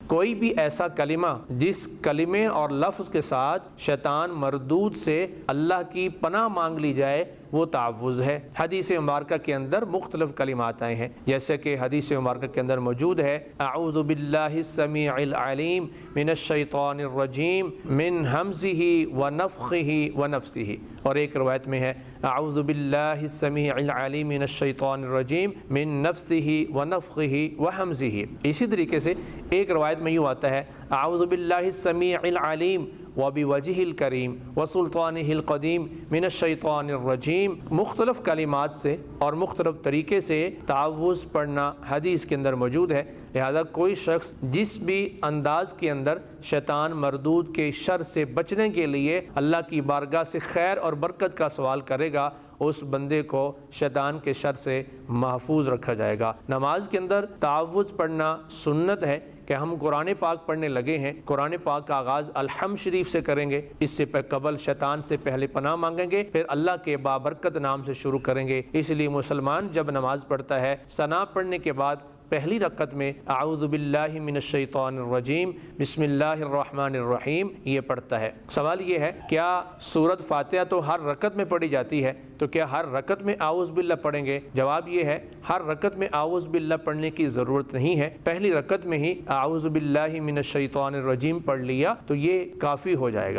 کوئی بھی ایسا کلمہ جس کلمے اور لفظ کے ساتھ شیطان مردود سے اللہ کی پناہ مانگ لی جائے وہ تعوذ ہے۔ حدیث مبارکہ کے اندر مختلف کلمات آئے ہیں، جیسے کہ حدیث مبارکہ کے اندر موجود ہے اعوذ باللہ السمیع العلیم من الشیطان الرجیم من ہمزہ ونفخہ ونفثہ، اور ایک روایت میں ہے اعوذ باللہ السمیع العلیم من الشیطان الرجیم من نفثہ ونفخہ وہمزہ۔ اسی طریقے سے ایک روایت میں یوں آتا ہے اعوذ باللہ السمیع العلیم وبوجہہ الکریم وسلطانہ القدیم من الشیطان الرجیم۔ مختلف کلمات سے اور مختلف طریقے سے تعوذ پڑھنا حدیث کے اندر موجود ہے، لہذا کوئی شخص جس بھی انداز کے اندر شیطان مردود کے شر سے بچنے کے لیے اللہ کی بارگاہ سے خیر اور برکت کا سوال کرے گا، اس بندے کو شیطان کے شر سے محفوظ رکھا جائے گا۔ نماز کے اندر تعوذ پڑھنا سنت ہے کہ ہم قرآن پاک پڑھنے لگے ہیں، قرآن پاک کا آغاز الحمد شریف سے کریں گے، اس سے قبل شیطان سے پہلے پناہ مانگیں گے، پھر اللہ کے بابرکت نام سے شروع کریں گے۔ اس لیے مسلمان جب نماز پڑھتا ہے ثنا پڑھنے کے بعد پہلی رکعت میں اعوذ باللہ من الشیطان الرجیم بسم اللہ الرحمن الرحیم یہ پڑھتا ہے۔ سوال یہ ہے کیا سورۃ فاتحہ تو ہر رکعت میں پڑھی جاتی ہے، تو کیا ہر رکعت میں اعوذ باللہ پڑھیں گے؟ جواب یہ ہے ہر رکعت میں اعوذ باللہ پڑھنے کی ضرورت نہیں ہے، پہلی رکعت میں ہی اعوذ باللہ من الشیطان الرجیم پڑھ لیا تو یہ کافی ہو جائے گا۔